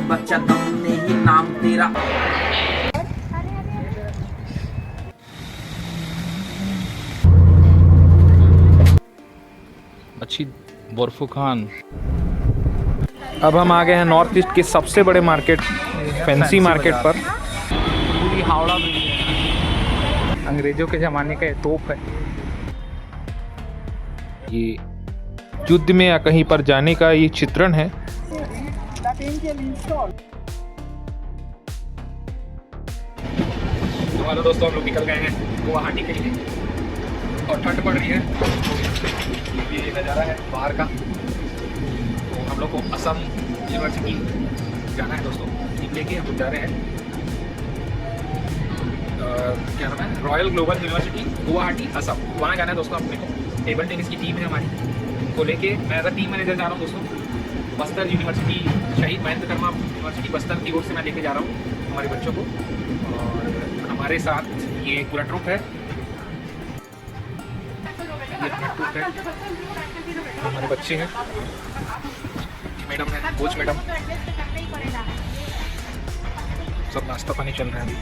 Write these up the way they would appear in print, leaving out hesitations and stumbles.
बच्चा तुमने ही नाम तेरा। अच्छी बोरफुखान। अब हम आ गए हैं नॉर्थ ईस्ट के सबसे बड़े मार्केट फैंसी मार्केट पर। पूरी हावड़ा ब्रिज है, अंग्रेजों के ज़माने का तोप है। ये युद्ध में या कहीं पर जाने का ये चित्रण है। तो हेलो दोस्तों, हम लोग निकल गए हैं गुवाहाटी के लिए और ठंड पड़ रही है। ये नज़ारा है बाहर का। तो हम लोग को असम यूनिवर्सिटी जाना है दोस्तों। टीम लेके हम लोग जा रहे हैं, क्या नाम है, royal global university Guwahati Assam. वहाँ जाना है दोस्तों अपने को। टेबल टेनिस की टीम है हमारी, उनको लेके मैं एज अ टीम मैनेजर जा रहा हूँ दोस्तों। बस्तर यूनिवर्सिटी, शहीद महेंद्र कर्मा यूनिवर्सिटी बस्तर की ओर से मैं लेके जा रहा हूँ हमारे बच्चों को। और हमारे साथ ये पूरा ट्रुप है, ये हमारा ट्रुप है, हमारे बच्चे हैं, मैडम है, कोच मैडम, सब नाश्ता पानी चल रहा है अभी।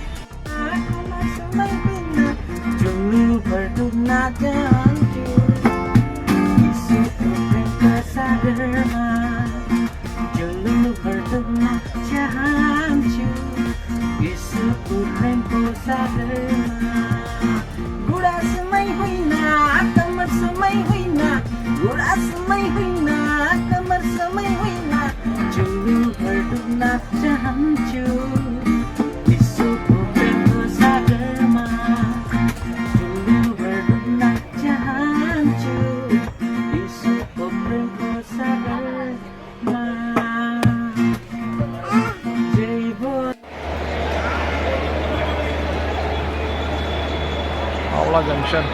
Howrah junction.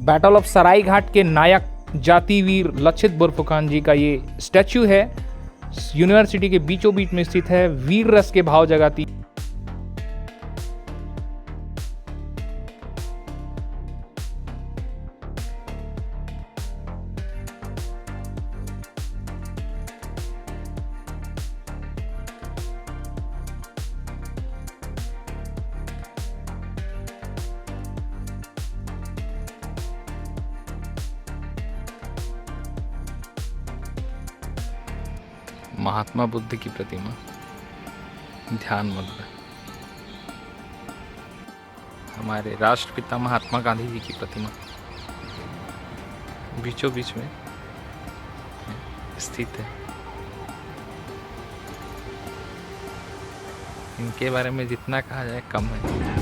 Battle of Saraighat के नायक जातिवीर लचित बोरफुखान जी का ये स्टैच्यू है। यूनिवर्सिटी के बीचों बीच में स्थित है। वीर रस के भाव जगाती महात्मा बुद्ध की प्रतिमा ध्यान मग्न। हमारे राष्ट्रपिता महात्मा गांधी जी की प्रतिमा बीचों बीच में स्थित है। इनके बारे में जितना कहा जाए कम है।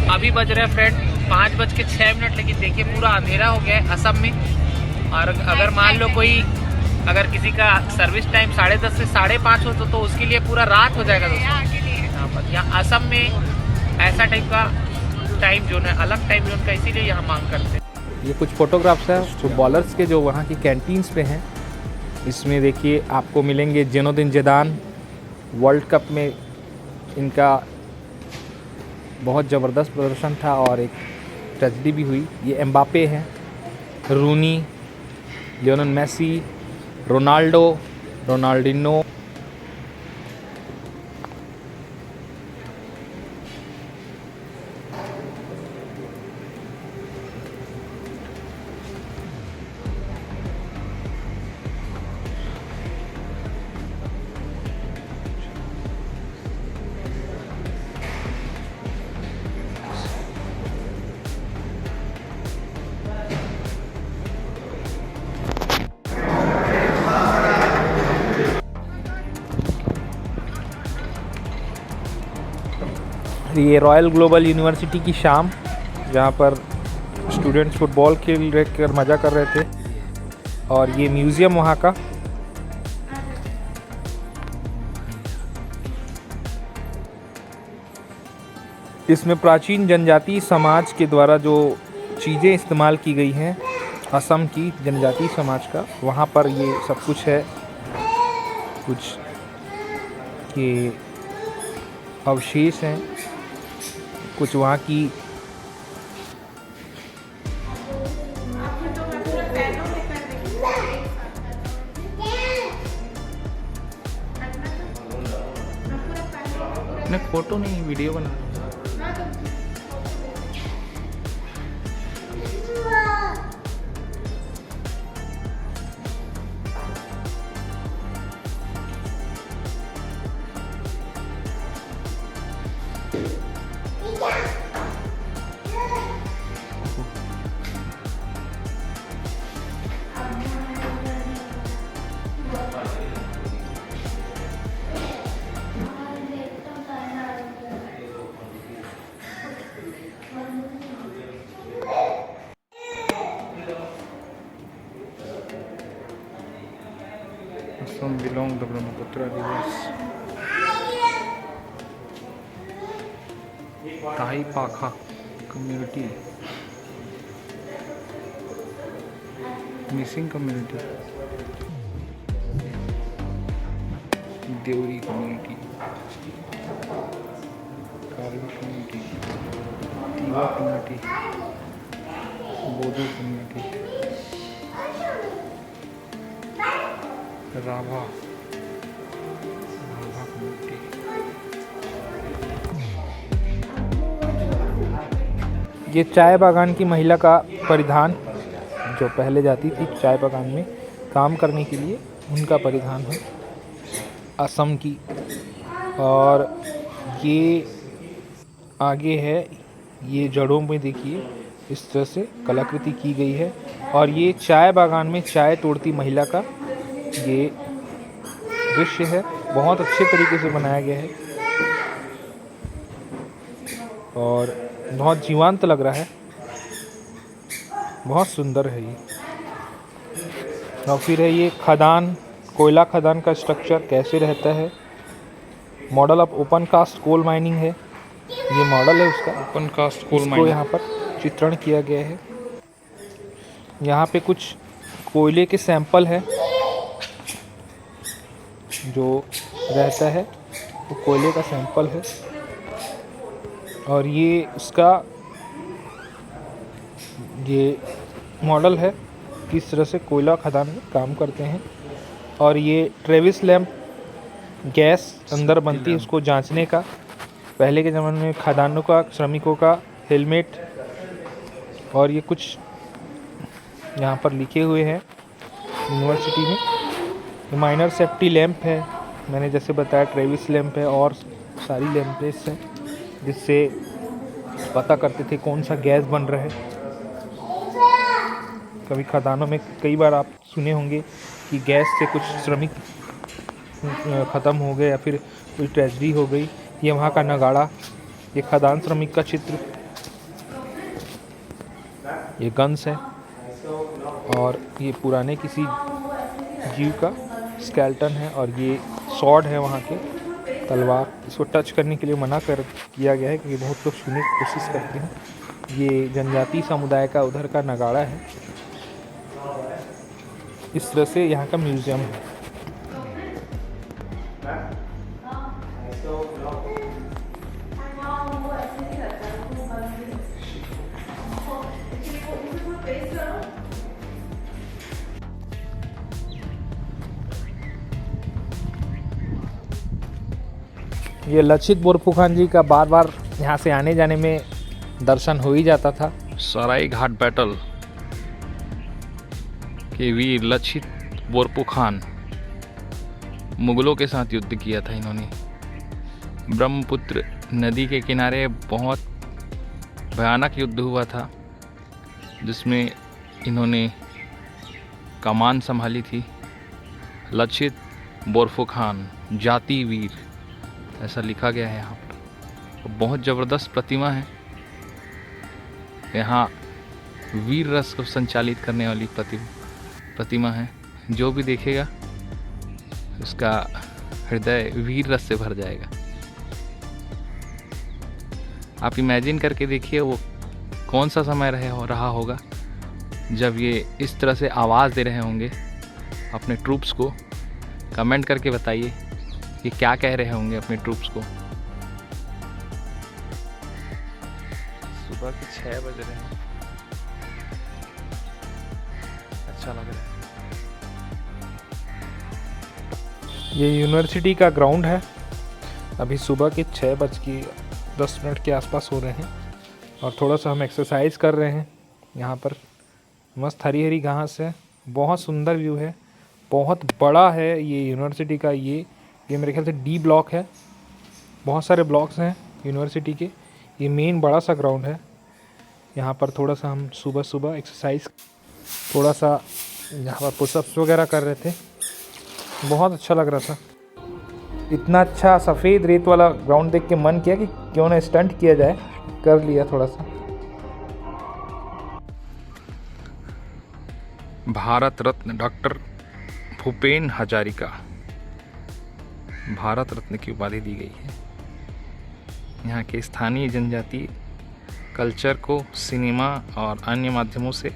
अभी बज रहे हैं फ्रेंड 5:06, लेकिन देखिए पूरा अंधेरा हो गया है असम में। और अगर मान लो कोई, अगर किसी का सर्विस टाइम 10:30 से 5:30 हो तो उसके लिए पूरा रात हो जाएगा दोस्तों। यहाँ असम में ऐसा टाइप का टाइम जोन है, अलग टाइम जोन का, इसीलिए यहाँ मांग करते हैं। ये कुछ फोटोग्राफ्स हैं फुटबॉलर्स के जो वहाँ की कैंटीन्स पे हैं। इसमें देखिए आपको मिलेंगे जेनोदिन जिदान। वर्ल्ड कप में इनका बहुत ज़बरदस्त प्रदर्शन था और एक ट्रेजेडी भी हुई। ये एम्बापे हैं, रूनी, लियोनेल मेसी, रोनाल्डो, रोनाल्डिनो। ये रॉयल ग्लोबल यूनिवर्सिटी की शाम, जहाँ पर स्टूडेंट्स फुटबॉल खेल कर मज़ा कर रहे थे। और ये म्यूज़ियम वहाँ का। इसमें प्राचीन जनजातीय समाज के द्वारा जो चीज़ें इस्तेमाल की गई हैं असम की जनजातीय समाज का, वहाँ पर ये सब कुछ है। कुछ ये अवशेष हैं, कुछ वहाँ की मैं फोटो नहीं वीडियो बना रहा हूँ। असम बिलोंग द ब्रह्मपुत्र दिवस Tai Phake community Mising community Deori community Karbi community Tiwa community Bodo community Rabha community. ये चाय बागान की महिला का परिधान, जो पहले जाती थी चाय बागान में काम करने के लिए, उनका परिधान है असम की। और ये आगे है, ये जड़ों में देखिए इस तरह से कलाकृति की गई है। और ये चाय बागान में चाय तोड़ती महिला का ये दृश्य है, बहुत अच्छे तरीके से बनाया गया है और बहुत जीवंत लग रहा है, बहुत सुंदर है ये। और फिर है ये खदान, कोयला खदान का स्ट्रक्चर कैसे रहता है। Model of open cast coal mining है, ये मॉडल है उसका, ओपन कास्ट कोल इसको माइनिंग यहाँ पर चित्रण किया गया है। यहाँ पे कुछ कोयले के सैंपल है जो रहता है, वो कोयले का सैंपल है। और ये उसका ये मॉडल है किस तरह से कोयला खदान में काम करते हैं। और ये ट्रेविस लैंप गैस अंदर बनती है, उसको जांचने का पहले के ज़माने में खदानों का श्रमिकों का हेलमेट। और ये कुछ यहाँ पर लिखे हुए हैं यूनिवर्सिटी में। माइनर सेफ्टी लैंप है, मैंने जैसे बताया ट्रेविस लैंप है, और सारी लैंप्स हैं जिससे पता करते थे कौन सा गैस बन रहा है। कभी खदानों में कई बार आप सुने होंगे कि गैस से कुछ श्रमिक ख़त्म हो गए या फिर कोई ट्रेजेडी हो गई। ये वहाँ का नगाड़ा, ये खदान श्रमिक का चित्र, ये गन्स है और ये पुराने किसी जीव का स्केल्टन है। और ये स्वॉर्ड है वहाँ के, तलवार। इसको टच करने के लिए मना किया गया है क्योंकि बहुत लोग छूने की कोशिश करते हैं। ये जनजातीय समुदाय का उधर का नगाड़ा है। इस तरह से यहाँ का म्यूज़ियम है। ये लचित बोरफुकन जी का बार बार यहाँ से आने जाने में दर्शन हो ही जाता था। सराय घाट बैटल के वीर लचित बोरफुकन मुगलों के साथ युद्ध किया था इन्होंने। ब्रह्मपुत्र नदी के किनारे बहुत भयानक युद्ध हुआ था जिसमें इन्होंने कमान संभाली थी। लचित बोरफुकन जाति वीर ऐसा लिखा गया है यहाँ पर। बहुत ज़बरदस्त प्रतिमा है। यहाँ वीर रस को संचालित करने वाली प्रतिमा है। जो भी देखेगा उसका हृदय वीर रस से भर जाएगा। आप इमेजिन करके देखिए वो कौन सा समय रहा होगा जब ये इस तरह से आवाज़ दे रहे होंगे अपने ट्रूप्स को। कमेंट करके बताइए कि क्या कह रहे होंगे अपने ट्रूप्स को। सुबह के 6 बज रहे हैं, अच्छा लग रहा है। ये यूनिवर्सिटी का ग्राउंड है। अभी सुबह के 6:10 के आसपास हो रहे हैं और थोड़ा सा हम एक्सरसाइज कर रहे हैं। यहाँ पर मस्त हरी हरी घास है, बहुत सुंदर व्यू है, बहुत बड़ा है ये यूनिवर्सिटी का। ये मेरे ख्याल से डी ब्लॉक है, बहुत सारे ब्लॉक्स हैं यूनिवर्सिटी के। ये मेन बड़ा सा ग्राउंड है। यहाँ पर थोड़ा सा हम सुबह सुबह एक्सरसाइज, थोड़ा सा यहाँ पर पुशअप्स वगैरह कर रहे थे, बहुत अच्छा लग रहा था। इतना अच्छा सफ़ेद रेत वाला ग्राउंड देख के मन किया कि क्यों ना स्टंट किया जाए, कर लिया थोड़ा सा। भारत रत्न डॉक्टर भूपेन हजारिका भारत रत्न की उपाधि दी गई है। यहाँ के स्थानीय जनजाति कल्चर को सिनेमा और अन्य माध्यमों से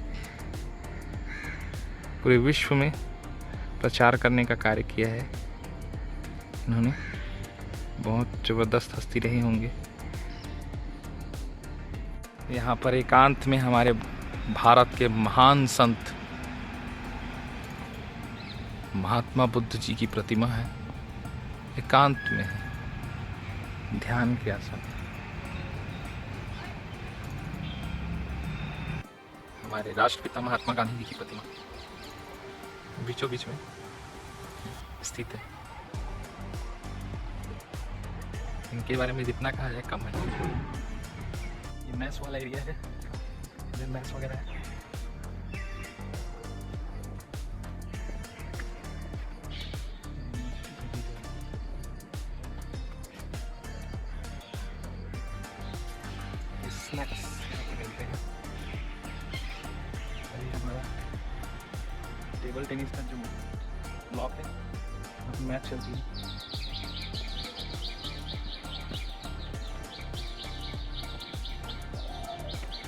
पूरे विश्व में प्रचार करने का कार्य किया है। इन्होंने बहुत ज़बरदस्त हस्ती रहे होंगे। यहाँ पर एकांत में हमारे भारत के महान संत महात्मा बुद्ध जी की प्रतिमा है, एकांत में है, ध्यान के आसन। हमारे राष्ट्रपिता महात्मा गांधी जी की प्रतिमा बीचों बीच में स्थित है। इनके बारे में जितना कहा जाए कम है। ये मैस वाला एरिया है, इधर मैस वगैरह है। स्नैक्स मिलते हैं। और ये हमारा टेबल टेनिस का जो ब्लॉक है, अब मैच चलती है।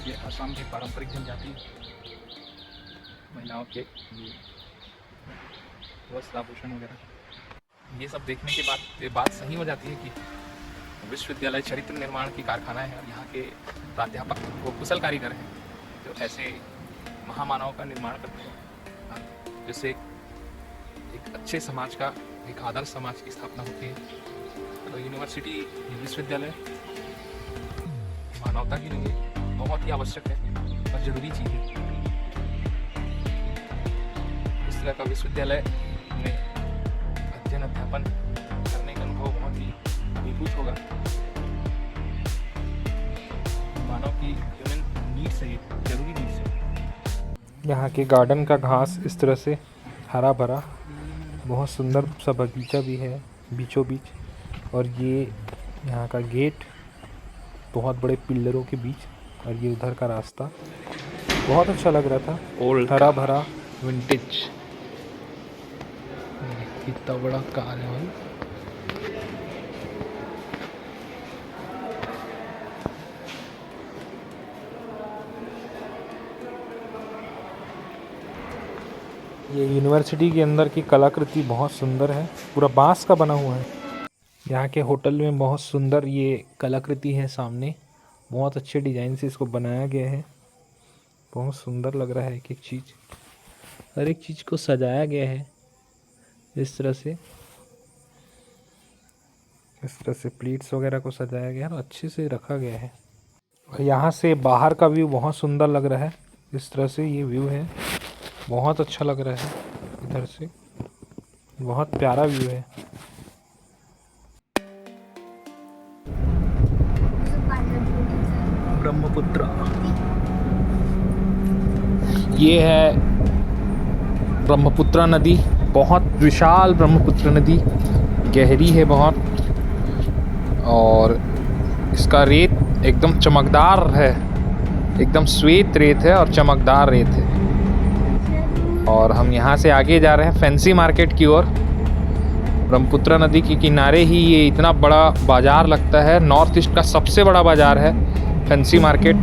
ये असम के पारंपरिक जनजाति महिलाओं के वस्त्र आभूषण वगैरह, ये सब देखने के बाद ये बात सही हो जाती है कि विश्वविद्यालय चरित्र निर्माण की कारखाना है और यहाँ के प्राध्यापक वो कुशल कारीगर हैं जो ऐसे महामानवों का निर्माण करते हैं, जिससे एक अच्छे समाज का, एक आदर्श समाज की स्थापना होती है। तो यूनिवर्सिटी, विश्वविद्यालय मानवता के लिए बहुत ही आवश्यक है और जरूरी चीज़ है। इस तरह का विश्वविद्यालय में अध्ययन अध्यापन करने का अनुभव बहुत ही अभिभूत होगा। मानव की ह्यूमन नीड्स है, जरूरी नीड्स है। यहाँ के गार्डन का घास इस तरह से हरा भरा, बहुत सुंदर सा बगीचा भी है बीचों बीच। और ये यहाँ का गेट बहुत बड़े पिलरों के बीच, और ये उधर का रास्ता बहुत अच्छा लग रहा था, ओल्ड हरा भरा विंटेज। कितना बड़ा कार है भाई। ये यूनिवर्सिटी के अंदर की कलाकृति बहुत सुंदर है, पूरा बांस का बना हुआ है। यहाँ के होटल में बहुत सुंदर ये कलाकृति है सामने, बहुत अच्छे डिज़ाइन से इसको बनाया गया है। बहुत सुंदर लग रहा है एक एक चीज़, हर एक चीज़ को सजाया गया है इस तरह से। इस तरह से प्लेट्स वगैरह को सजाया गया है और अच्छे से रखा गया है। और यहाँ से बाहर का व्यू बहुत सुंदर लग रहा है। इस तरह से ये व्यू है, बहुत अच्छा लग रहा है। इधर से बहुत प्यारा व्यू है। ब्रह्मपुत्र, ये है ब्रह्मपुत्र नदी, बहुत विशाल ब्रह्मपुत्र नदी, गहरी है बहुत, और इसका रेत एकदम चमकदार है, एकदम श्वेत रेत है और चमकदार रेत है। और हम यहाँ से आगे जा रहे हैं फैंसी मार्केट की ओर। ब्रह्मपुत्र नदी के किनारे ही ये इतना बड़ा बाज़ार लगता है। नॉर्थ ईस्ट का सबसे बड़ा बाज़ार है फैंसी मार्केट,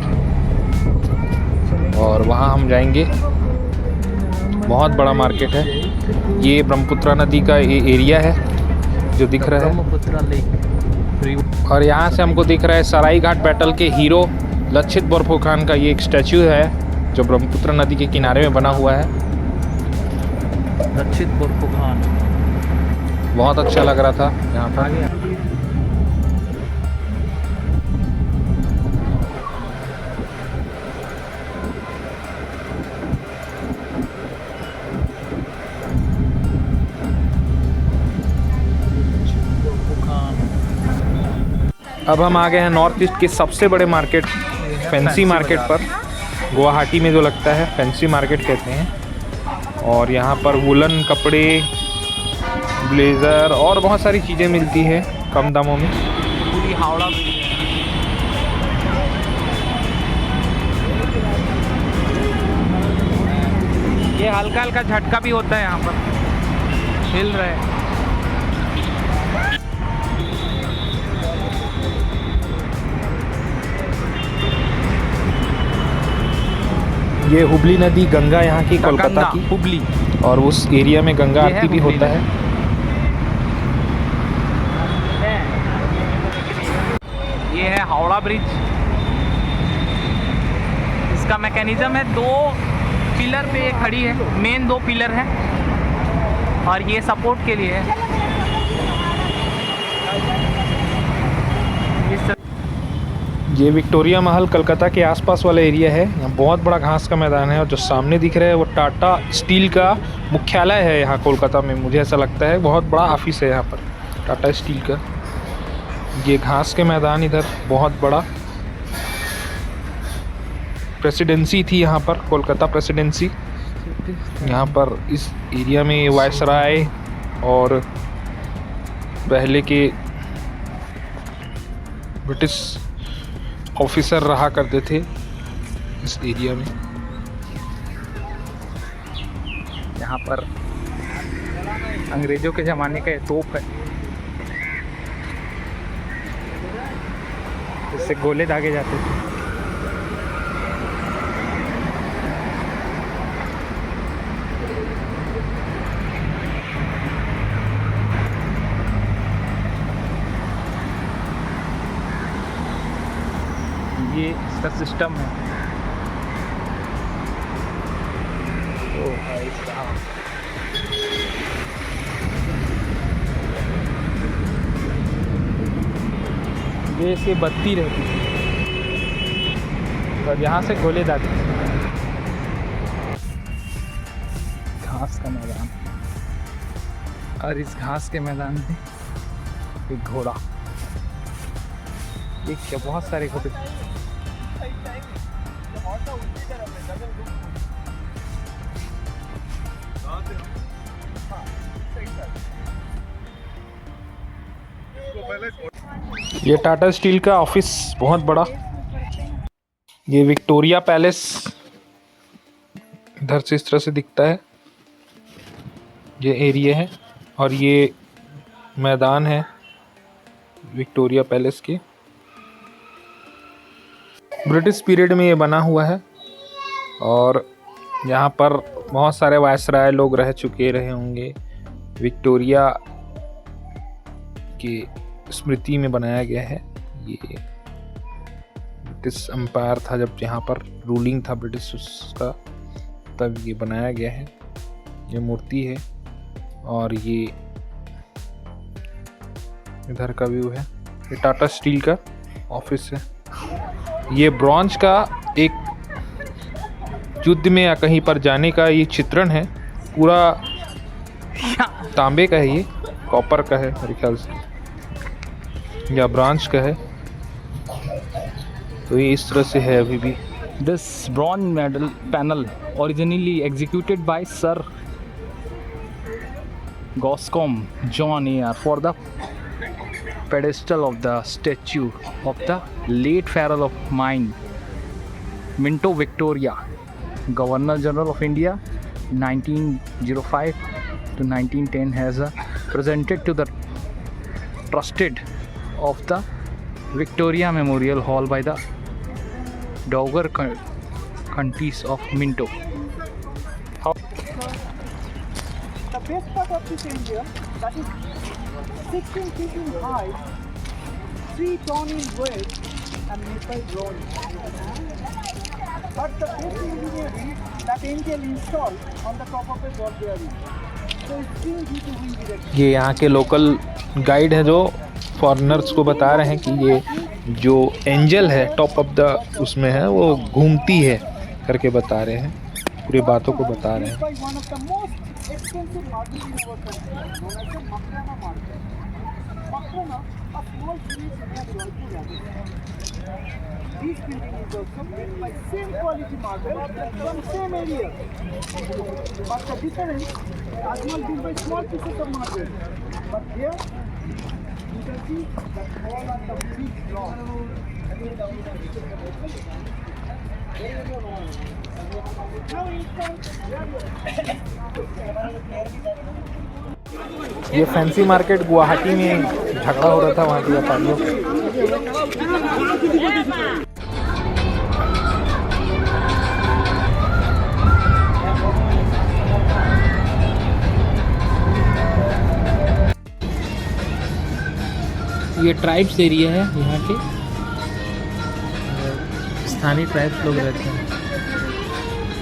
और वहाँ हम जाएंगे। बहुत बड़ा मार्केट है ये। ब्रह्मपुत्र नदी का ये एरिया है जो दिख रहा है, और यहाँ से हमको दिख रहा है सराय घाट बैटल के हीरो लक्षित बोरफुकन का ये एक स्टैचू है जो ब्रह्मपुत्र नदी के किनारे में बना हुआ है। लक्षित बोरफुकन बहुत अच्छा लग रहा था यहाँ पर। अब हम आ गए हैं नॉर्थ ईस्ट के सबसे बड़े मार्केट फैंसी मार्केट पर। गुवाहाटी में जो लगता है फैंसी मार्केट कहते हैं। और यहाँ पर वुलन कपड़े, ब्लेज़र और बहुत सारी चीज़ें मिलती है कम दामों में। पूरी हावड़ा ये हल्का हल्का झटका भी होता है यहाँ पर, हिल रहा है। ये हुबली नदी गंगा यहाँ की कोलकाता की, हुबली, और उस एरिया में गंगा आरती भी होता है। ये है हावड़ा ब्रिज। इसका मैकेनिज्म है, 2 पिलर पे ये खड़ी है, मेन 2 पिलर है और ये सपोर्ट के लिए है। ये विक्टोरिया महल कलकत्ता के आसपास वाला एरिया है। यहाँ बहुत बड़ा घास का मैदान है, और जो सामने दिख रहा है वो टाटा स्टील का मुख्यालय है यहाँ कोलकाता में। मुझे ऐसा लगता है बहुत बड़ा ऑफिस है यहाँ पर टाटा स्टील का। ये घास के मैदान, इधर बहुत बड़ा प्रेसिडेंसी थी यहाँ पर, कोलकाता प्रेसिडेंसी। यहाँ पर इस एरिया में वायसराय और पहले के ब्रिटिश ऑफिसर रहा करते थे इस एरिया में। यहाँ पर अंग्रेजों के ज़माने का तोप है, इससे गोले दागे जाते थे। ये इसका सिस्टम है। ओ भाई साहब, ये से बत्ती रहती थी और यहाँ से गोले दागे। घास का मैदान, और इस घास के मैदान में एक घोड़ा, एक क्या बहुत सारे घोड़े। ये टाटा स्टील का ऑफिस बहुत बड़ा। ये विक्टोरिया पैलेस इधर से इस तरह से दिखता है, ये एरिया है, और ये मैदान है विक्टोरिया पैलेस के। ब्रिटिश पीरियड में ये बना हुआ है, और यहाँ पर बहुत सारे वायसराय लोग रह चुके रहे होंगे। विक्टोरिया की स्मृति में बनाया गया है। ये ब्रिटिश एम्पायर था जब यहाँ पर रूलिंग था ब्रिटिश का, तब ये बनाया गया है। ये मूर्ति है, और ये इधर का व्यू है। ये टाटा स्टील का ऑफिस है। ये ब्रॉन्ज का एक युद्ध में या कहीं पर जाने का ये चित्रण है। पूरा तांबे का है, ये कॉपर का है मेरे ख्याल से, या ब्रॉन्ज का है। तो ये इस तरह से है अभी भी। This bronze medal panel originally executed by Sir Goscombe John Eyre for the pedestal of the statue of the late Pharaoh of Mine, Minto Victoria, Governor General of India, 1905 to 1910, has a presented to the trusted of the Victoria Memorial Hall by the Dover Counties of Minto. The base part of this angel, that is 16 feet in height, 3 tons in weight, and made by bronze. But the base engineering, that angel installed on the top of a ball bearing. So it's still due to wind direction. ये यहाँ के local guide हैं जो foreigners को बता रहे हैं कि ये जो एंजल है टॉप ऑफ द उसमें है वो घूमती है करके बता रहे हैं, पूरी बातों को बता रहे हैं। By one of the most expensive markets in our country, known as the Makrana market. Makrana, a small village near Jaipur, Rajasthan. This building is also built by same quality marble from same area. But the difference, Taj Mahal built by small pieces of marble. But here, you can see that all are the big blocks. ये fancy market Guwahati में झगड़ा हो रहा था वहाँ के व्यापारियों का। ये ट्राइब्स एरिया है, यहाँ के स्थानीय ट्राइब्स लोग रहते हैं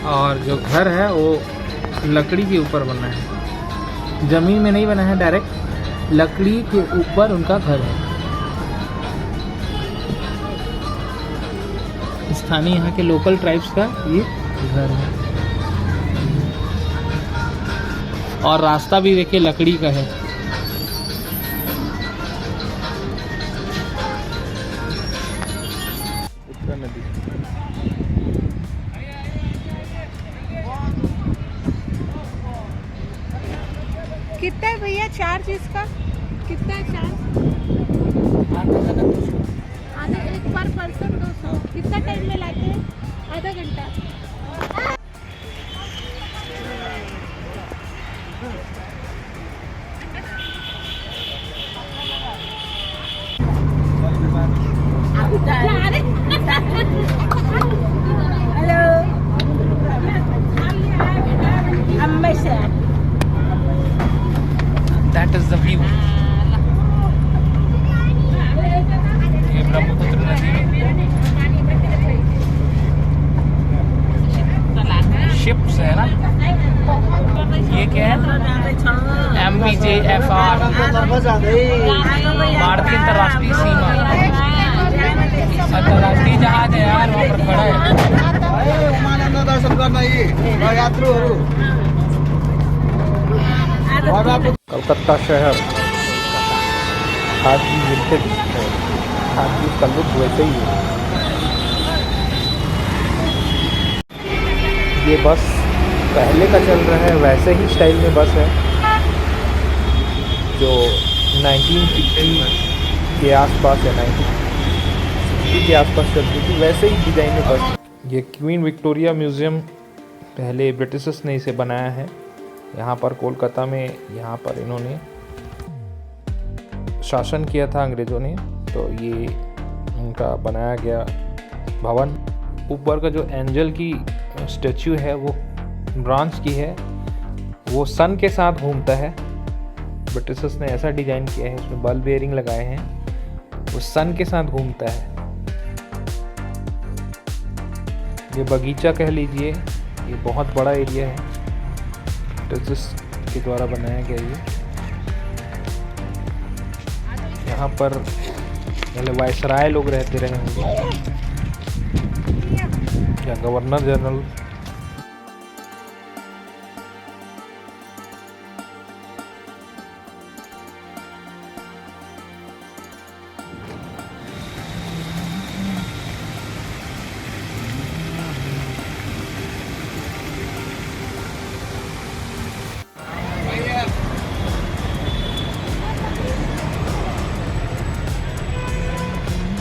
और जो घर है वो लकड़ी के ऊपर बना है, ज़मीन में नहीं बना है, डायरेक्ट लकड़ी के ऊपर उनका घर है। स्थानीय यहाँ के लोकल ट्राइब्स का ये घर है और रास्ता भी देखिए लकड़ी का है। नदी कितना है भैया चार्ज इसका? कितना है चार्ज? आधा एक पर पर्सन 200। कितना टाइम में लाते हैं? आधा घंटा। Hello ambassador. That is the view. ये ब्रह्मपुत्र नदी शिप्स है ना, ये क्या है? MVJFR भारतीय अंतर्राष्ट्रीय सीमा, अंतर्राष्ट्रीय जहाज है यार, वहाँ पर खड़ा है। कलकत्ता शहर आज भी विंटेज है, आज भी उसका लुक वैसे ही है। ये बस पहले का चल रहा है वैसे ही स्टाइल में बस है जो 1950 के आसपास है, 1960 के आसपास चलती थी, वैसे ही डिज़ाइन में बस। ये क्वीन विक्टोरिया म्यूज़ियम पहले ब्रिटिशर्स ने इसे बनाया है यहाँ पर कोलकाता में। यहाँ पर इन्होंने शासन किया था अंग्रेज़ों ने, तो ये उनका बनाया गया भवन। ऊपर का जो एंजल की स्टैचू है वो ब्रॉन्ज की है, वो सन के साथ घूमता है। ब्रिटिशर्स ने ऐसा डिज़ाइन किया है, उसमें बल बेयरिंग लगाए हैं, वो सन के साथ घूमता है। ये बगीचा कह लीजिए, ये बहुत बड़ा एरिया है, ब्रिटिशर्स के द्वारा बनाया गया ये। यहाँ पर पहले वायसराय लोग रहते रहे होंगे या गवर्नर जनरल।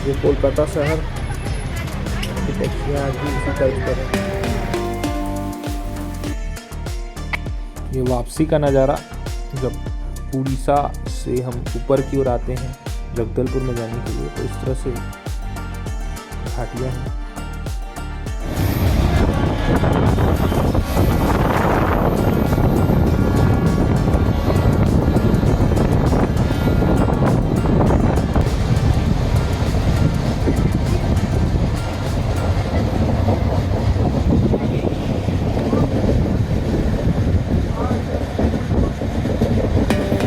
ये कोलकाता शहर की टैक्सियाँ आज भी इसी टाइप पर है। ये वापसी का नज़ारा जब उड़ीसा से हम ऊपर की ओर आते हैं जगदलपुर में जाने के लिए, तो इस तरह से घाटियाँ हैं।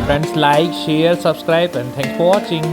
Friends, like, share, subscribe, and thanks for watching.